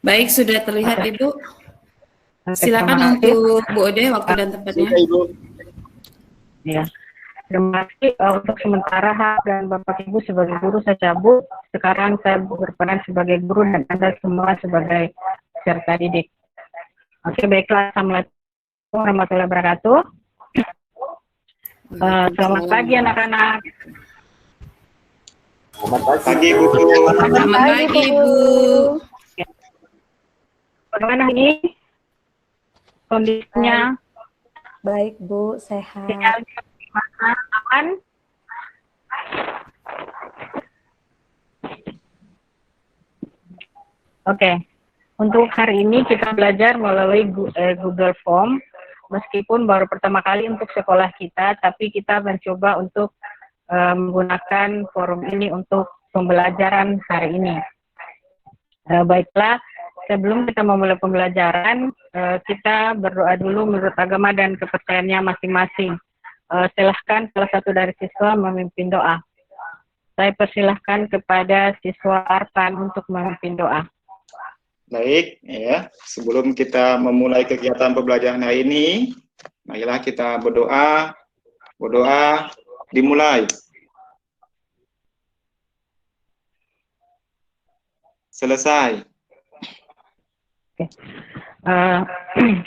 Baik, sudah terlihat Ibu. Silakan untuk Bu Ode waktu dan tempatnya. Ibu. Ya, terima kasih. Untuk sementara hak dan Bapak Ibu sebagai guru saya cabut. Sekarang saya berperan sebagai guru dan Anda semua sebagai peserta didik. Oke, baiklah. Assalamualaikum warahmatullahi wabarakatuh. Selamat pagi anak-anak. Selamat pagi Bu. Selamat pagi Bu. Bagaimana ini kondisinya? Baik Bu, sehat. Sinyalnya gimana? Aman? Oke. Untuk hari ini kita belajar melalui Google Form. Meskipun baru pertama kali untuk sekolah kita, tapi kita mencoba untuk menggunakan forum ini untuk pembelajaran hari ini. Baiklah, sebelum kita memulai pembelajaran, kita berdoa dulu menurut agama dan kepercayaannya masing-masing. Silahkan salah satu dari siswa memimpin doa. Saya persilahkan kepada siswa Arfan untuk memimpin doa. Baik, ya. Sebelum kita memulai kegiatan pembelajaran hari ini, marilah kita berdoa. Berdoa dimulai. Selesai. Oke.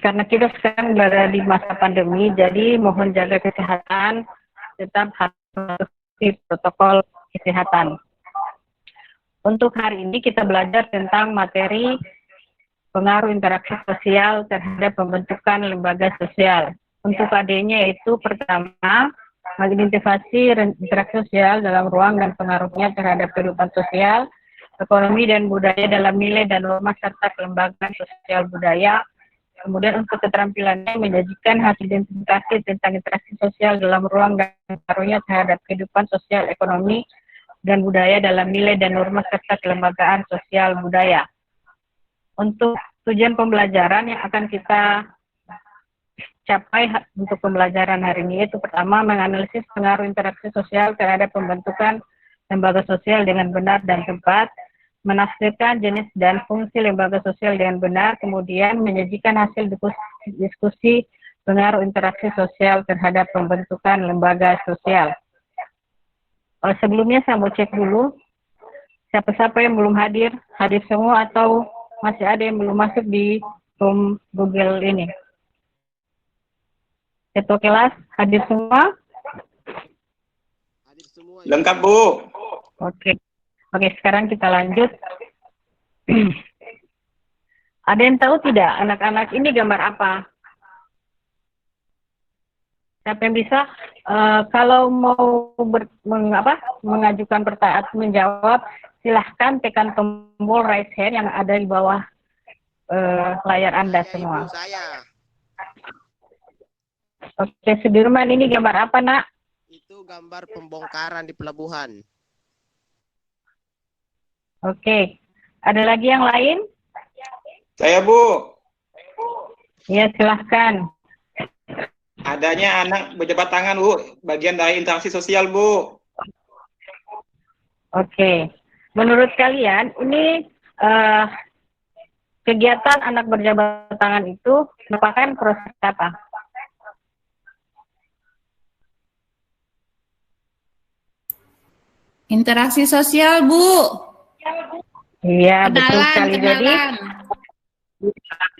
Karena kita sekarang berada di masa pandemi, jadi mohon jaga kesehatan, tetap harus mengikuti protokol kesehatan. Untuk hari ini kita belajar tentang materi pengaruh interaksi sosial terhadap pembentukan lembaga sosial. Untuk AD-nya yaitu pertama, mengidentifikasi interaksi sosial dalam ruang dan pengaruhnya terhadap kehidupan sosial, ekonomi dan budaya dalam nilai dan norma serta kelembagaan sosial budaya. Kemudian untuk keterampilannya menyajikan hasil identifikasi tentang interaksi sosial dalam ruang dan pengaruhnya terhadap kehidupan sosial, ekonomi dan budaya dalam nilai dan norma serta kelembagaan sosial budaya. Untuk tujuan pembelajaran yang akan kita capai untuk pembelajaran hari ini yaitu pertama, menganalisis pengaruh interaksi sosial terhadap pembentukan lembaga sosial dengan benar dan tepat, menafsirkan jenis dan fungsi lembaga sosial dengan benar, kemudian menyajikan hasil diskusi pengaruh interaksi sosial terhadap pembentukan lembaga sosial. Sebelumnya saya mau cek dulu siapa-siapa yang belum hadir semua atau masih ada yang belum masuk di Google ini. Ketua kelas hadir semua? Hadir semua. Lengkap Bu. Oke, sekarang kita lanjut. Ada yang tahu tidak anak-anak ini gambar apa? Siapa yang bisa? Kalau mau mengajukan pertanyaan atau menjawab, silahkan tekan tombol raise hand yang ada di bawah layar Anda semua. Saya. Oke, Sudirman, ini gambar apa, Nak? Itu gambar pembongkaran di pelabuhan. Oke, ada lagi yang lain? Saya Bu. Ya, silahkan. Adanya anak berjabat tangan Bu, bagian dari interaksi sosial Bu. Oke, menurut kalian ini kegiatan anak berjabat tangan itu merupakan proses apa? Interaksi sosial Bu. Iya, betul sekali. Jadi Kenalan.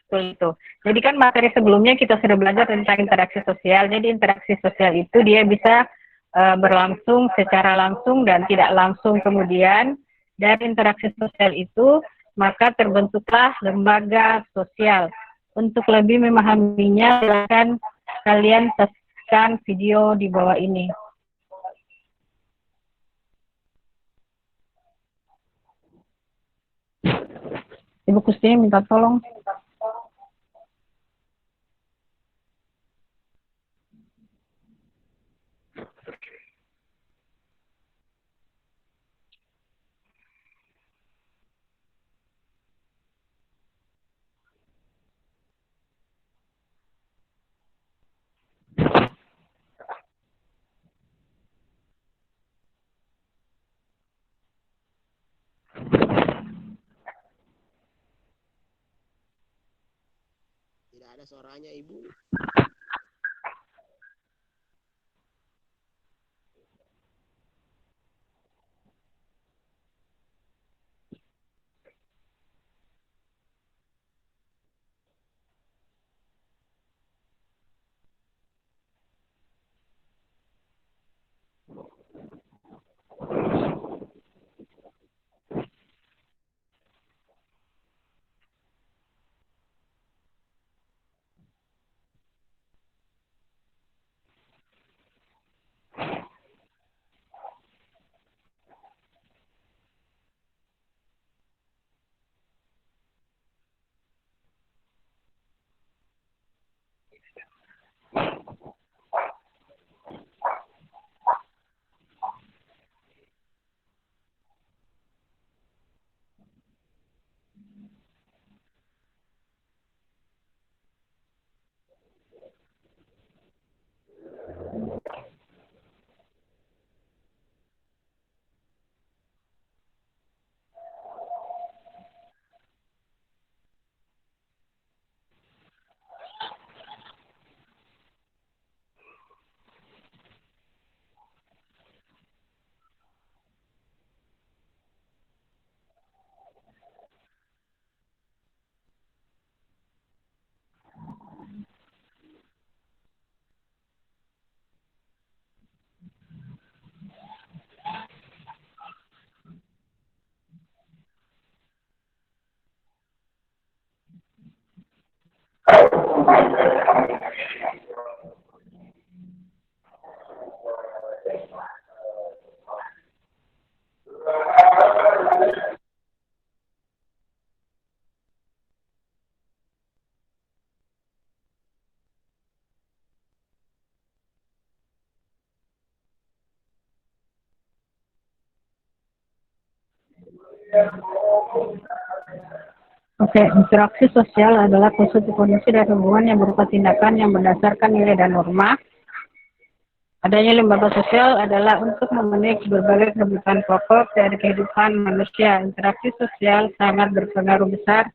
betul itu. Jadi kan materi sebelumnya kita sudah belajar tentang interaksi sosial. Jadi interaksi sosial itu dia bisa berlangsung secara langsung dan tidak langsung. Kemudian dari interaksi sosial itu maka terbentuklah lembaga sosial. Untuk lebih memahaminya, silakan kalian saksikan video di bawah ini. Ibu Kustini minta tolong. ada suaranya, Ibu. Oke, interaksi sosial adalah suatu kondisi dan hubungan yang berupa tindakan yang berdasarkan nilai dan norma. Adanya lembaga sosial adalah untuk memenuhi berbagai kebutuhan pokok dari kehidupan manusia. Interaksi sosial sangat berpengaruh besar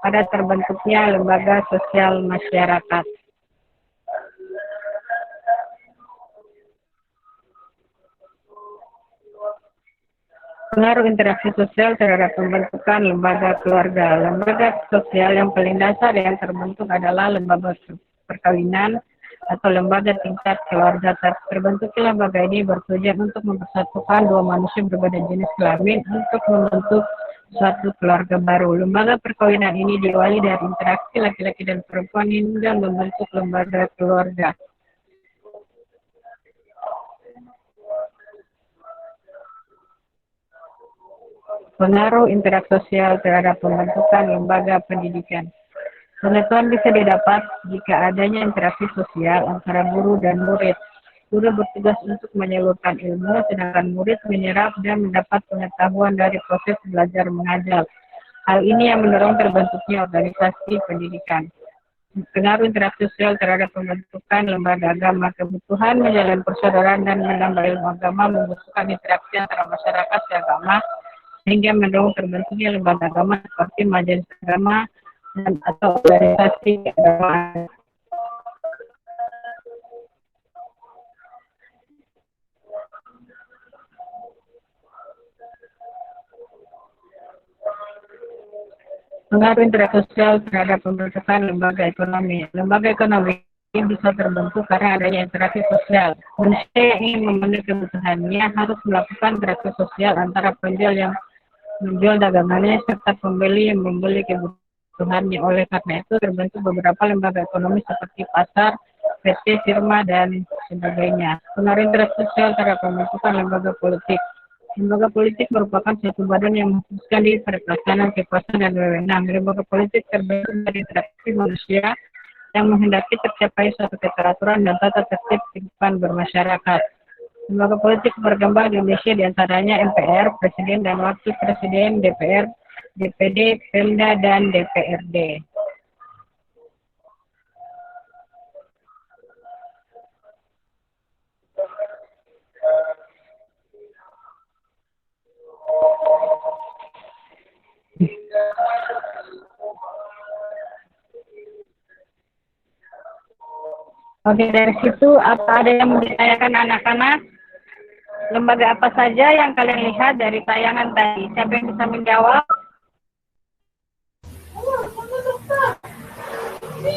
pada terbentuknya lembaga sosial masyarakat. Pengaruh interaksi sosial terhadap pembentukan lembaga keluarga. Lembaga sosial yang paling dasar yang terbentuk adalah lembaga perkawinan atau lembaga tingkat keluarga. Terbentuknya lembaga ini bertujuan untuk mempersatukan dua manusia berbeda jenis kelamin untuk membentuk suatu keluarga baru. Lembaga perkawinan ini diawali dari interaksi laki-laki dan perempuan hingga membentuk lembaga keluarga. Pengaruh interaksi sosial terhadap pembentukan lembaga pendidikan. Pengetahuan bisa didapat jika adanya interaksi sosial antara guru dan murid. Guru bertugas untuk menyalurkan ilmu, sedangkan murid menyerap dan mendapat pengetahuan dari proses belajar mengajar. Hal ini yang mendorong terbentuknya organisasi pendidikan. Pengaruh interaksi sosial terhadap pembentukan lembaga agama. Kebutuhan menjalin persaudaraan dan menambah ilmu agama membutuhkan interaksi antara masyarakat seagama, sehingga mendorong terbentuknya lembaga agama seperti majelis agama dan atau organisasi keagamaan. Pengaruh interaksi sosial terhadap pembentukan lembaga ekonomi. Lembaga ekonomi ini bisa terbentuk karena adanya interaksi sosial. Manusia yang ingin memenuhi kebutuhannya harus melakukan interaksi sosial antara penjual yang menjual dagangannya serta pembeli yang membeli kebutuhannya. Oleh karena itu terbentuk beberapa lembaga ekonomi seperti pasar, PT, firma, dan sebagainya. Pengaruh interaksi sosial terhadap pembentukan lembaga politik. Lembaga politik merupakan suatu badan yang memutuskan di pelaksanaan kekuasaan dan wewenang. Lembaga politik terbentuk dari interaksi manusia yang menghendaki tercapai suatu keteraturan dan tata tertib kehidupan bermasyarakat. Lembaga politik berkembang di Indonesia diantaranya MPR, Presiden dan Wakil Presiden, DPR, DPD, Pemda, dan DPRD. Oke, dari situ apa ada yang mau ditanyakan anak-anak? Lembaga apa saja yang kalian lihat dari tayangan tadi? Siapa yang bisa menjawab?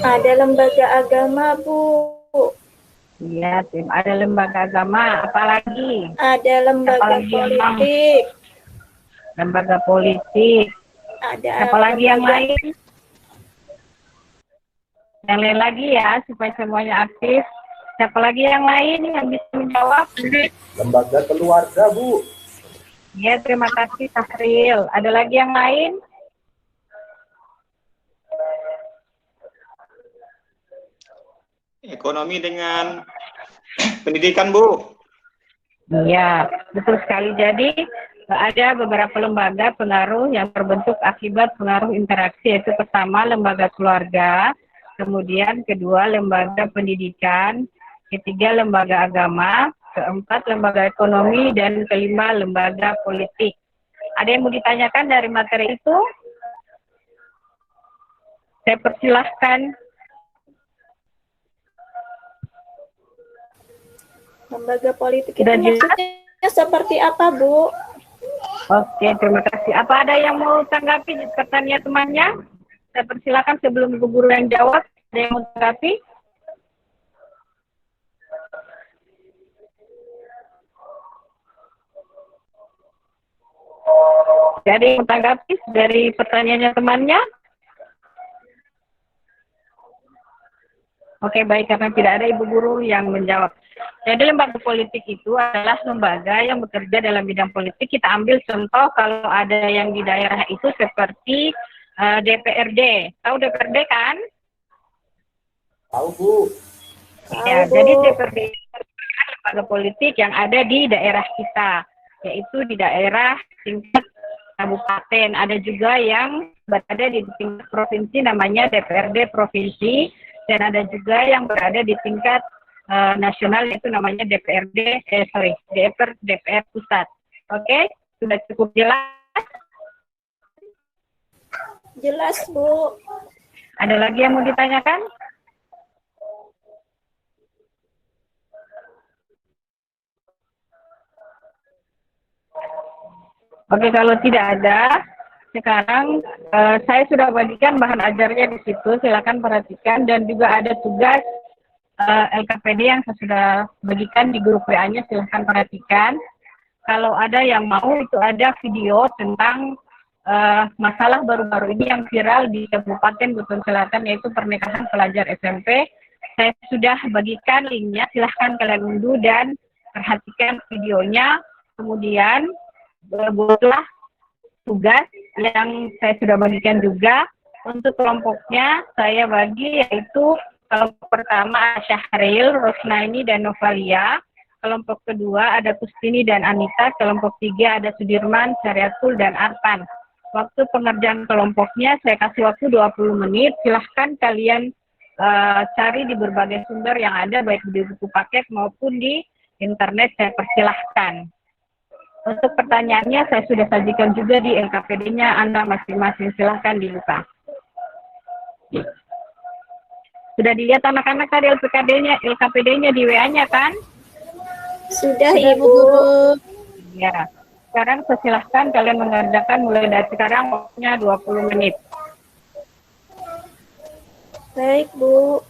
Ada lembaga agama, Bu. Iya, Tim. Ada lembaga agama. Apalagi? Ada lembaga Apalagi yang politik. lembaga politik. Ada Apalagi yang lembaga- lain? Yang lain lagi ya, supaya semuanya aktif. Siapa lagi yang lain yang bisa menjawab? Lembaga keluarga, Bu. Ya, terima kasih Sahril. Ada lagi yang lain? Ekonomi dengan pendidikan, Bu. Iya, betul sekali. Jadi ada beberapa lembaga pengaruh yang terbentuk akibat pengaruh interaksi, yaitu pertama lembaga keluarga, kemudian kedua lembaga pendidikan, ketiga lembaga agama, keempat lembaga ekonomi, dan kelima lembaga politik. Ada yang mau ditanyakan dari materi itu? Saya persilahkan. lembaga politik itu Sudah jelas? maksudnya seperti apa, Bu? Oke, terima kasih. Apa ada yang mau tanggapi pertanyaan temannya? Saya persilakan sebelum Ibu Guru yang jawab. Ada yang mau tanggapi? Ada yang mau tanggapi dari pertanyaannya temannya? Oke, baik. Karena tidak ada Ibu Guru yang menjawab. Jadi lembaga politik itu adalah lembaga yang bekerja dalam bidang politik. Kita ambil contoh kalau ada yang di daerah itu seperti DPRD. Tahu DPRD kan? Tahu, Bu. Ya, jadi DPRD itu adalah lembaga politik yang ada di daerah kita, yaitu di daerah tingkat kabupaten. Ada juga yang berada di tingkat provinsi namanya DPRD provinsi, dan ada juga yang berada di tingkat nasional itu namanya DPR pusat. Oke, sudah cukup jelas? Jelas, Bu. Ada lagi yang mau ditanyakan? Oke, kalau tidak ada, sekarang saya sudah bagikan bahan ajarnya di situ. Silakan perhatikan, dan juga ada tugas LKPD yang saya sudah bagikan di grup WA-nya, silahkan perhatikan. Kalau ada yang mau, itu ada video tentang masalah baru-baru ini yang viral di Kabupaten Buton Selatan, yaitu pernikahan pelajar SMP. Saya sudah bagikan linknya, silahkan kalian unduh dan perhatikan videonya. Kemudian buatlah tugas yang saya sudah bagikan juga. Untuk kelompoknya saya bagi, yaitu kelompok pertama Syahril, Rosnaini, dan Novalia. Kelompok kedua ada Kustini dan Anita. Kelompok tiga ada Sudirman, Syariatul, dan Arpan. Waktu pengerjaan kelompoknya saya kasih waktu 20 menit. Silahkan kalian cari di berbagai sumber yang ada, baik di buku paket maupun di internet, saya persilahkan. Untuk pertanyaannya saya sudah sajikan juga di LKPD-nya Anda masing-masing. Silahkan dibuka. Sudah dilihat anak-anak tadi LKPD-nya di WA-nya kan? Sudah, Sudah, Bu Ibu. Guru. Ya. Sekarang saya silahkan kalian mengerjakan mulai dari sekarang, waktunya 20 menit. Baik, Bu.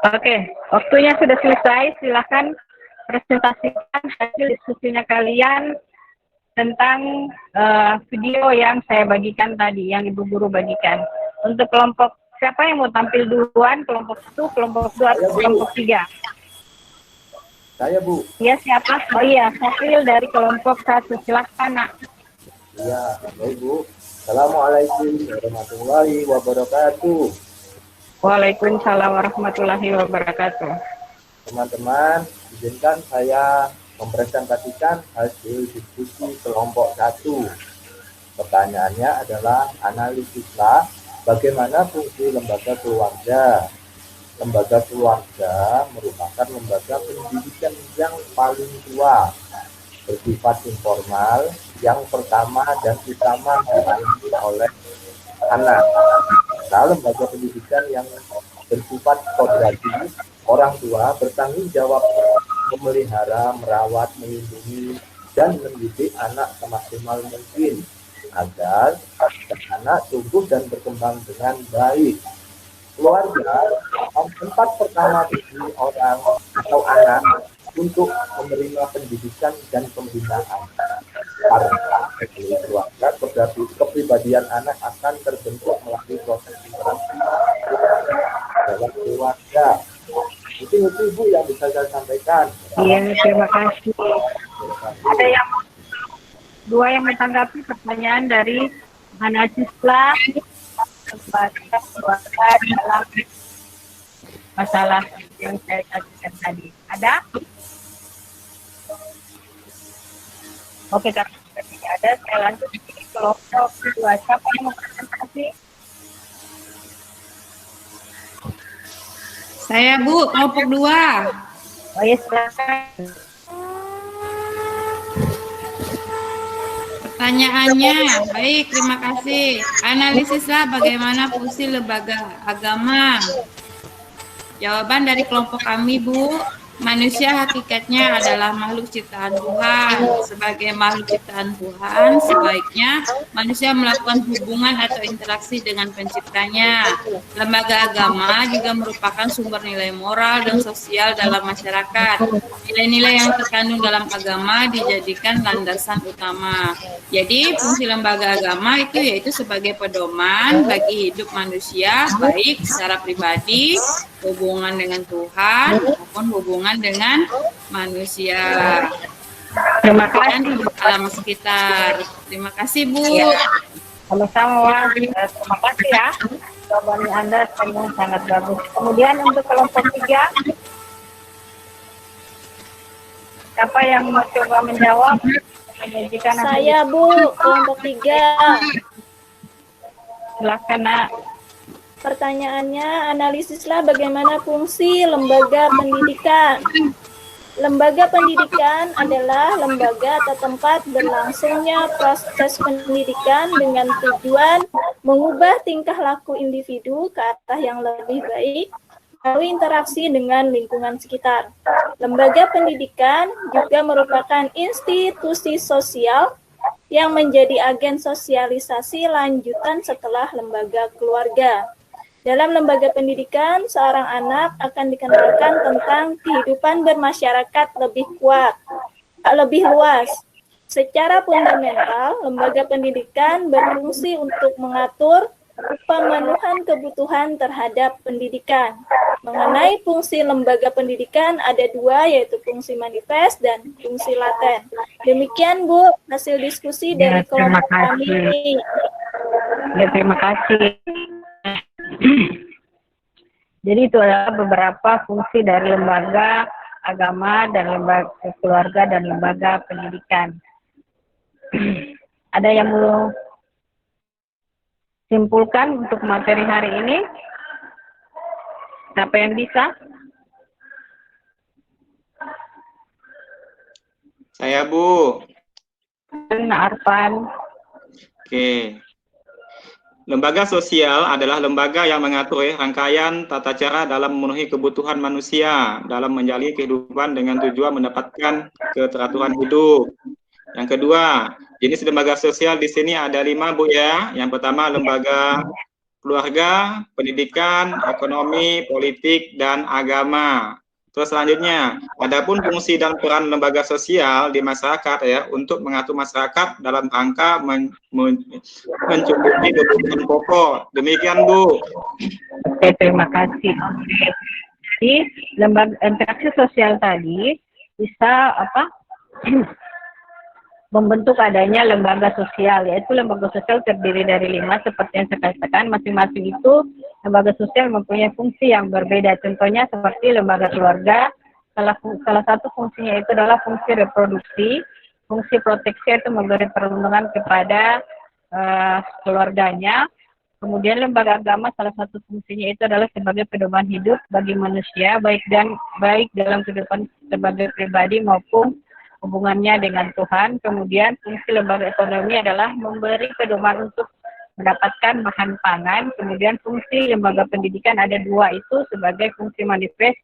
Oke, waktunya sudah selesai. Silahkan presentasikan hasil diskusinya kalian tentang video yang saya bagikan tadi, yang Ibu Guru bagikan. Untuk kelompok, siapa yang mau tampil duluan? Kelompok 1, kelompok 2, atau kelompok 3? Saya, Bu. Iya, siapa? Oh iya, Syahril dari kelompok 1. Silahkan, Nak. Iya, baik, Bu. Assalamualaikum warahmatullahi wabarakatuh. Waalaikumsalam warahmatullahi wabarakatuh. Teman-teman, izinkan saya mempresentasikan hasil diskusi kelompok 1. Pertanyaannya adalah analisislah bagaimana fungsi lembaga keluarga. Lembaga keluarga merupakan lembaga pendidikan yang paling tua, bersifat informal, yang pertama dan utama dialami oleh anak. Nah, lembaga pendidikan yang bersifat kooperatif, orang tua bertanggung jawab memelihara, merawat, melindungi, dan mendidik anak semaksimal mungkin agar anak tumbuh dan berkembang dengan baik. Keluarga tempat pertama bagi orang atau anak untuk menerima pendidikan dan pembinaan. Karena keluarga, kepribadian anak akan terbentuk melalui proses interaksi dalam keluarga. Itu Ibu yang bisa saya sampaikan. Iya, terima kasih. Ada yang dua yang menanggapi pertanyaan dari Hana Cisla sebagai keluarga dalam masalah yang saya sampaikan tadi. Ada? Oke, kalau tidak ada, saya lanjut di kelompok kedua. Siapa yang mau presentasi? Saya Bu, kelompok 2. Oh ya, silakan. Pertanyaannya, baik, terima kasih. Analisislah bagaimana fungsi lembaga agama. Jawaban dari kelompok kami, Bu, manusia hakikatnya adalah makhluk ciptaan Tuhan. Sebagai makhluk ciptaan Tuhan, sebaiknya manusia melakukan hubungan atau interaksi dengan penciptanya. Lembaga agama juga merupakan sumber nilai moral dan sosial dalam masyarakat. Nilai-nilai yang terkandung dalam agama dijadikan landasan utama. Jadi, fungsi lembaga agama itu yaitu sebagai pedoman bagi hidup manusia, baik secara pribadi, hubungan dengan Tuhan, maupun hubungan dengan manusia. Terima kasih. Dan di alam sekitar. Terima kasih, Bu. Ya. Sama-sama, Wah. Terima kasih ya. Jawabannya Anda sangat bagus. Kemudian untuk kelompok 3, siapa yang mau coba menjawab? Menyajikan Saya Bu, kelompok 3. Silakan, Nak. Pertanyaannya, analisislah bagaimana fungsi lembaga pendidikan. Lembaga pendidikan adalah lembaga atau tempat berlangsungnya proses pendidikan dengan tujuan mengubah tingkah laku individu ke arah yang lebih baik melalui interaksi dengan lingkungan sekitar. Lembaga pendidikan juga merupakan institusi sosial yang menjadi agen sosialisasi lanjutan setelah lembaga keluarga. Dalam lembaga pendidikan, seorang anak akan dikenalkan tentang kehidupan bermasyarakat lebih luas. Secara fundamental, lembaga pendidikan berfungsi untuk mengatur pemenuhan kebutuhan terhadap pendidikan. Mengenai fungsi lembaga pendidikan ada 2, yaitu fungsi manifest dan fungsi laten. Demikian Bu, hasil diskusi dari kelompok kami. Ya, terima kasih. Jadi itu adalah beberapa fungsi dari lembaga agama dan lembaga keluarga dan lembaga pendidikan. Ada yang mau simpulkan untuk materi hari ini? Siapa yang bisa? Saya, Bu. Arfan. Oke. Lembaga sosial adalah lembaga yang mengatur rangkaian tata cara dalam memenuhi kebutuhan manusia dalam menjalani kehidupan dengan tujuan mendapatkan keteraturan hidup. Yang kedua, jenis lembaga sosial di sini ada 5, Bu ya. Yang pertama lembaga keluarga, pendidikan, ekonomi, politik, dan agama. Terus selanjutnya, adapun fungsi dan peran lembaga sosial di masyarakat ya untuk mengatur masyarakat dalam rangka mencukupi kebutuhan pokok. Demikian Bu. Oke, terima kasih. Jadi lembaga interaksi sosial tadi bisa membentuk adanya lembaga sosial, yaitu lembaga sosial terdiri dari 5 seperti yang saya katakan. Masing-masing itu lembaga sosial mempunyai fungsi yang berbeda. Contohnya seperti lembaga keluarga, salah satu fungsinya itu adalah fungsi reproduksi, fungsi proteksi itu memberi perlindungan kepada keluarganya. Kemudian lembaga agama salah satu fungsinya itu adalah sebagai pedoman hidup bagi manusia, baik dalam kehidupan sebagai pribadi maupun hubungannya dengan Tuhan. Kemudian fungsi lembaga ekonomi adalah memberi pedoman untuk mendapatkan bahan pangan. Kemudian fungsi lembaga pendidikan ada dua itu sebagai fungsi manifest,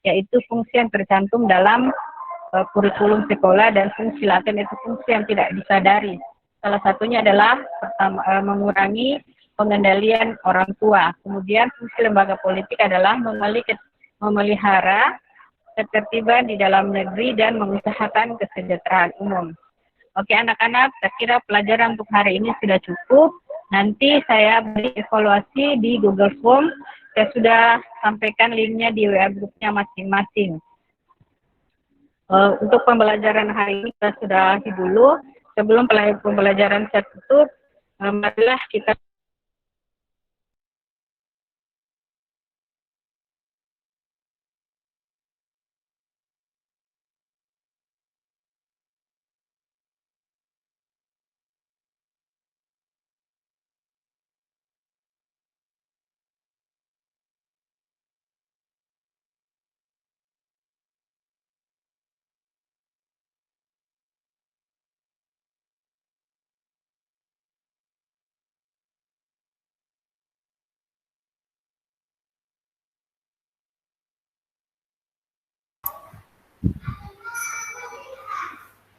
yaitu fungsi yang tercantum dalam kurikulum sekolah dan fungsi laten itu fungsi yang tidak disadari. Salah satunya adalah pertama, mengurangi pengendalian orang tua. Kemudian fungsi lembaga politik adalah memelihara ketertiban di dalam negeri dan mengusahakan kesejahteraan umum. Oke anak-anak, saya kira pelajaran untuk hari ini sudah cukup. Nanti saya beri evaluasi di Google Form. Saya sudah sampaikan linknya di WA grupnya masing-masing. Untuk pembelajaran hari ini kita sudahi dulu. Sebelum pembelajaran saya tutup, marilah kita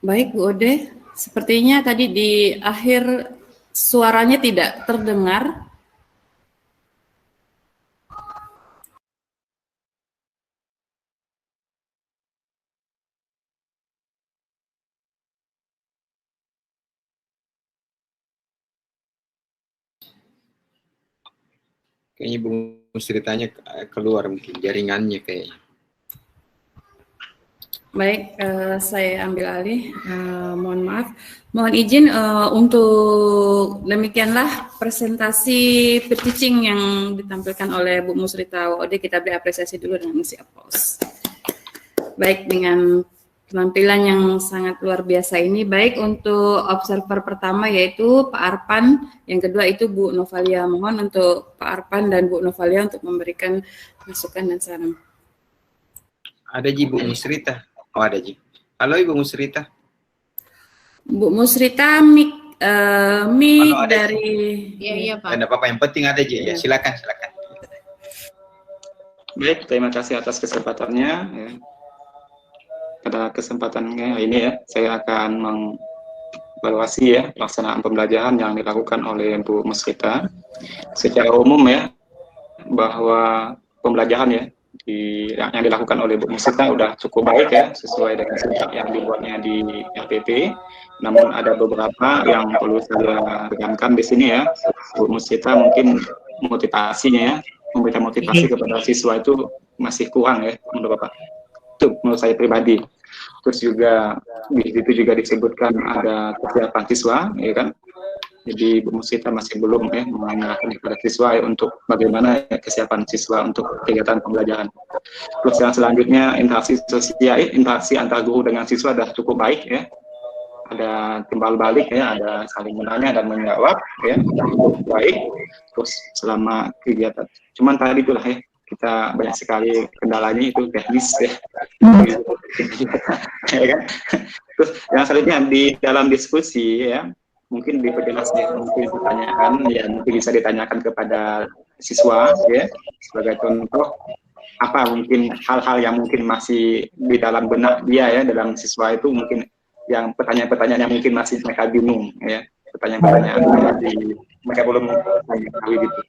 Baik, Bu Ode. Sepertinya tadi di akhir suaranya tidak terdengar. Kayaknya Bu ceritanya keluar mungkin jaringannya kayaknya. Baik, saya ambil alih. Mohon maaf. Mohon izin untuk demikianlah presentasi pitching yang ditampilkan oleh Bu Musrita Ode. Kita beri apresiasi dulu dengan mengisi aplaus. Baik, dengan penampilan yang sangat luar biasa ini, baik untuk observer pertama yaitu Pak Arpan, yang kedua itu Bu Novalia. Mohon untuk Pak Arpan dan Bu Novalia untuk memberikan masukan dan saran. Ada Ji Bu Musrita. Oh ada Ji. Halo Ibu Musrita. Bu Musrita mic dari Iya Pak. Ada apa-apa yang penting ada Ji. Ya silakan. Baik, terima kasih atas kesempatannya. Ya. Pada kesempatannya ini ya, saya akan mengevaluasi ya pelaksanaan pembelajaran yang dilakukan oleh Bu Musrita. Secara umum ya, bahwa pembelajaran ya yang dilakukan oleh Bu Musrita udah cukup baik ya, sesuai dengan sikap yang dibuatnya di RPP. Namun ada beberapa yang perlu saya tekankan di sini ya. Bu Musrita mungkin motivasinya ya, memberikan motivasi kepada siswa itu masih kurang ya menurut Bapak. Itu menurut saya pribadi. Terus juga di situ juga disebutkan ada kesiapan siswa, ya kan? Jadi Bu Musrita masih belum ya mengarahkan kepada siswa ya, untuk bagaimana ya, kesiapan siswa untuk kegiatan pembelajaran. Terus yang selanjutnya interaksi sosial, interaksi antar guru dengan siswa sudah cukup baik ya. Ada timbal balik ya, ada saling menanya dan menjawab ya, cukup baik. Terus selama kegiatan, cuman tadi itulah ya, kita banyak sekali kendalanya itu teknis ya. Ya kan? Terus yang selanjutnya di dalam diskusi ya, mungkin diperjelas ya, mungkin pertanyaan yang mungkin bisa ditanyakan kepada siswa ya, sebagai contoh apa mungkin hal-hal yang mungkin masih di dalam benak dia ya, dalam siswa itu mungkin yang pertanyaan-pertanyaan yang mungkin masih mereka bingung ya, pertanyaan-pertanyaan yang mereka belum mengetahui gitu.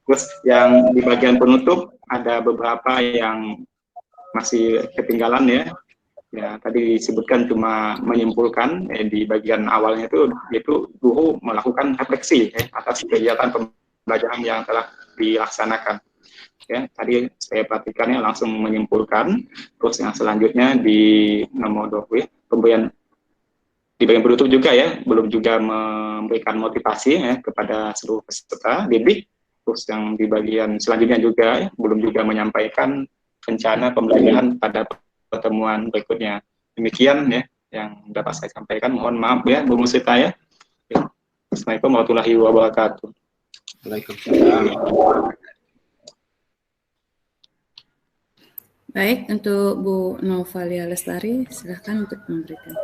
Terus yang di bagian penutup ada beberapa yang masih ketinggalan ya. Ya, tadi disebutkan cuma menyimpulkan di bagian awalnya itu guru melakukan refleksi atas kegiatan pembelajaran yang telah dilaksanakan. Ya, tadi saya perhatikannya langsung menyimpulkan. Terus yang selanjutnya di nomor 2 pemberian di bagian penutup juga ya, belum juga memberikan motivasi ya kepada seluruh peserta didik. Terus yang di bagian selanjutnya juga ya, belum juga menyampaikan rencana pembelajaran pada pertemuan berikutnya. Demikian ya yang dapat saya sampaikan. Mohon maaf ya Bu Musrita ya. Assalamualaikum warahmatullahi wabarakatuh. Waalaikumsalam. Baik, untuk Bu Novalia Lestari, silakan untuk memberikan.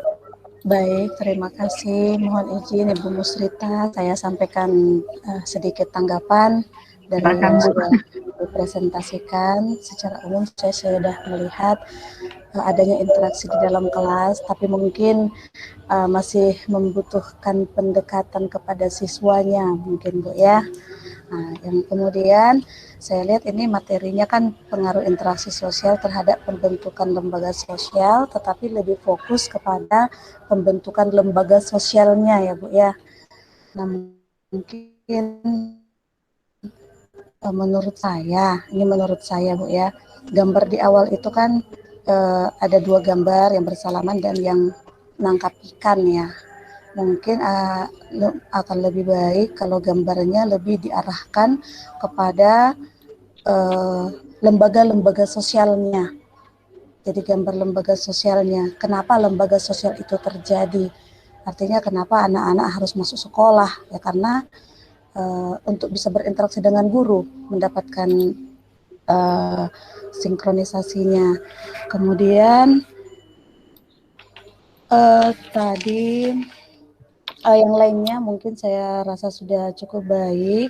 Baik, terima kasih. Mohon izin Ibu Musrita, saya sampaikan sedikit tanggapan dari yang sudah dipresentasikan. Secara umum saya sudah melihat adanya interaksi di dalam kelas, tapi mungkin masih membutuhkan pendekatan kepada siswanya, mungkin Bu ya. Nah, yang kemudian saya lihat ini materinya kan pengaruh interaksi sosial terhadap pembentukan lembaga sosial, tetapi lebih fokus kepada pembentukan lembaga sosialnya ya Bu ya. Nah, mungkin menurut saya Bu ya, gambar di awal itu kan ada 2 gambar yang bersalaman dan yang nangkap ikan ya. Mungkin akan lebih baik kalau gambarnya lebih diarahkan kepada lembaga-lembaga sosialnya. Jadi gambar lembaga sosialnya. Kenapa lembaga sosial itu terjadi? Artinya kenapa anak-anak harus masuk sekolah? Ya karena untuk bisa berinteraksi dengan guru, mendapatkan sinkronisasinya. Kemudian tadi yang lainnya mungkin saya rasa sudah cukup baik.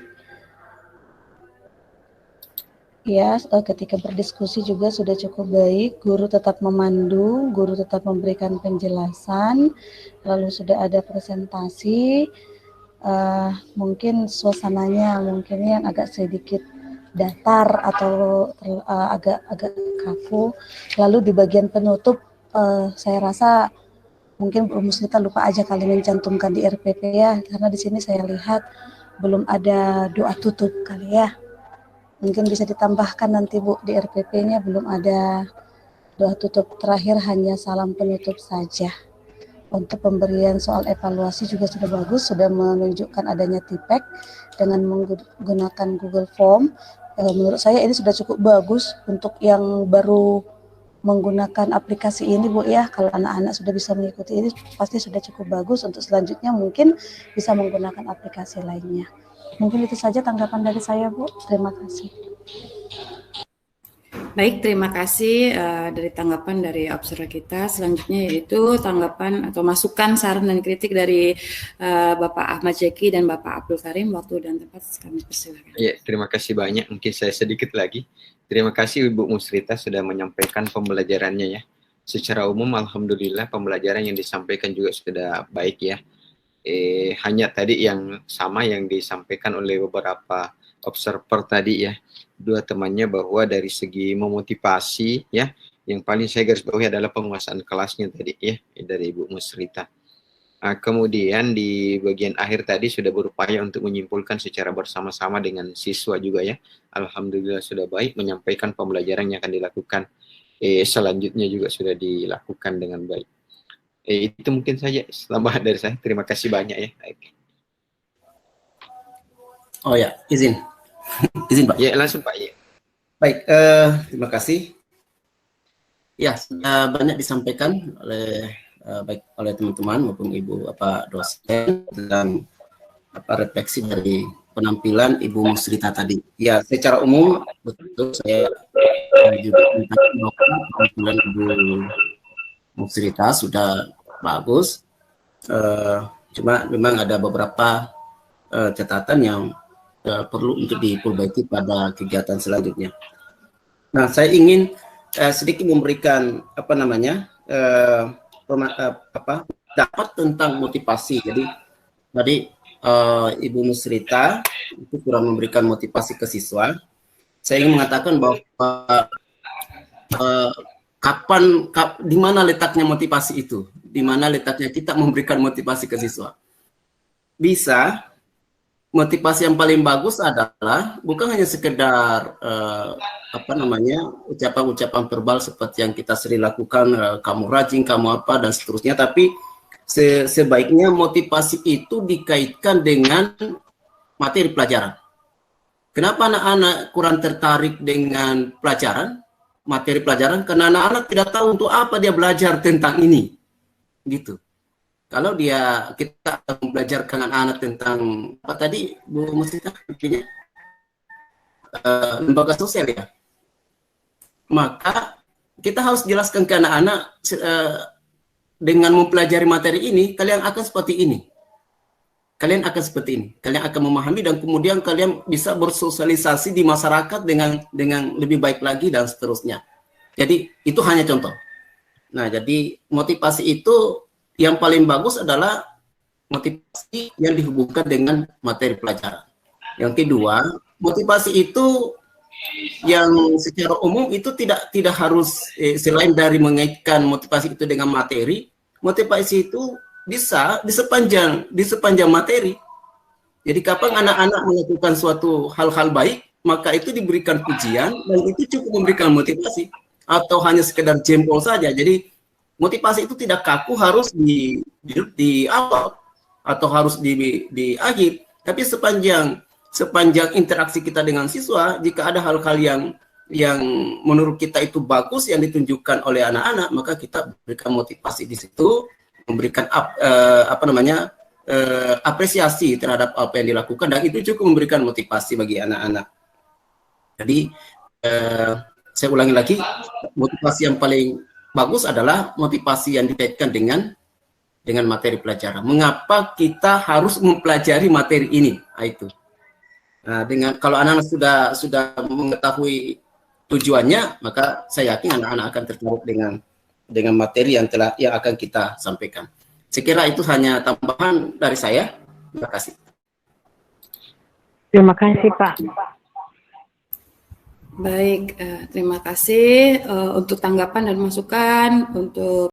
Ya, ketika berdiskusi juga sudah cukup baik. Guru tetap memandu, guru tetap memberikan penjelasan, lalu sudah ada presentasi. Mungkin suasananya mungkin yang agak sedikit datar atau agak kaku. Lalu di bagian penutup, saya rasa mungkin Bu Musrita lupa aja kali mencantumkan di RPP ya, karena di sini saya lihat belum ada doa tutup kali ya. Mungkin bisa ditambahkan nanti Bu di RPP-nya belum ada doa tutup, terakhir hanya salam penutup saja. Untuk pemberian soal evaluasi juga sudah bagus, sudah menunjukkan adanya TPEC dengan menggunakan Google Form. Menurut saya ini sudah cukup bagus untuk yang baru menggunakan aplikasi ini Bu ya. Kalau anak-anak sudah bisa mengikuti ini pasti sudah cukup bagus. Untuk selanjutnya mungkin bisa menggunakan aplikasi lainnya. Mungkin itu saja tanggapan dari saya Bu. Terima kasih. Baik, terima kasih dari tanggapan dari observer kita. Selanjutnya yaitu tanggapan atau masukan, saran dan kritik dari Bapak Ahmad Zeki dan Bapak Abdul Karim. Waktu dan tempat kami persilakan. Ya, terima kasih banyak. Mungkin saya sedikit lagi. Terima kasih Ibu Musrita sudah menyampaikan pembelajarannya ya. Secara umum alhamdulillah pembelajaran yang disampaikan juga sudah baik ya. Hanya tadi yang sama yang disampaikan oleh beberapa observer tadi ya, 2 temannya, bahwa dari segi memotivasi ya, yang paling saya garis bawahi adalah penguasaan kelasnya tadi ya dari Ibu Musrita. Kemudian di bagian akhir tadi sudah berupaya untuk menyimpulkan secara bersama-sama dengan siswa juga ya. Alhamdulillah sudah baik menyampaikan pembelajaran yang akan dilakukan. Selanjutnya juga sudah dilakukan dengan baik. Itu mungkin saja tambahan dari saya. Terima kasih banyak ya. Oh ya, izin Pak. Ya langsung Pak ya. Baik, terima kasih. Ya, banyak disampaikan oleh baik oleh teman-teman maupun Ibu dosen dan refleksi dari penampilan Ibu Musrita tadi. Ya, secara umum betul saya juga penampilan Ibu Musrita sudah bagus. Cuma memang ada beberapa catatan yang perlu untuk diperbaiki pada kegiatan selanjutnya. Nah, saya ingin sedikit memberikan dapat tentang motivasi. Jadi tadi Ibu Musrita itu kurang memberikan motivasi ke siswa. Saya ingin mengatakan bahwa di mana letaknya motivasi itu? Di mana letaknya kita memberikan motivasi ke siswa? Bisa. Motivasi yang paling bagus adalah bukan hanya sekedar ucapan-ucapan verbal seperti yang kita sering lakukan, kamu rajin, kamu apa dan seterusnya, tapi sebaiknya motivasi itu dikaitkan dengan materi pelajaran. Kenapa anak-anak kurang tertarik dengan pelajaran, materi pelajaran? Karena anak-anak tidak tahu untuk apa dia belajar tentang ini, gitu. Kalau kita belajarkan anak-anak tentang apa tadi Bu Musrita lembaga sosial ya, maka kita harus jelaskan ke anak-anak dengan mempelajari materi ini, kalian akan seperti ini. Kalian akan seperti ini. Kalian akan memahami dan kemudian kalian bisa bersosialisasi di masyarakat dengan lebih baik lagi dan seterusnya. Jadi itu hanya contoh. Nah, jadi motivasi itu yang paling bagus adalah motivasi yang dihubungkan dengan materi pelajaran. Yang kedua, motivasi itu yang secara umum itu tidak harus selain dari mengaitkan motivasi itu dengan materi, motivasi itu bisa di sepanjang materi. Jadi kapan anak-anak melakukan suatu hal-hal baik, maka itu diberikan pujian dan itu cukup memberikan motivasi. Atau hanya sekedar jempol saja. Jadi motivasi itu tidak kaku harus di awal atau harus di akhir, tapi sepanjang interaksi kita dengan siswa, jika ada hal-hal yang menurut kita itu bagus yang ditunjukkan oleh anak-anak, maka kita berikan motivasi di situ, memberikan apresiasi terhadap apa yang dilakukan, dan itu cukup memberikan motivasi bagi anak-anak. Jadi saya ulangi lagi, motivasi yang paling bagus adalah motivasi yang dikaitkan dengan materi pelajaran. Mengapa kita harus mempelajari materi ini? Nah, itu. Nah, kalau anak-anak sudah mengetahui tujuannya, maka saya yakin anak-anak akan tertarik dengan materi yang akan kita sampaikan. Saya kira itu hanya tambahan dari saya. Terima kasih. Terima kasih, Pak. Baik, terima kasih untuk tanggapan dan masukan untuk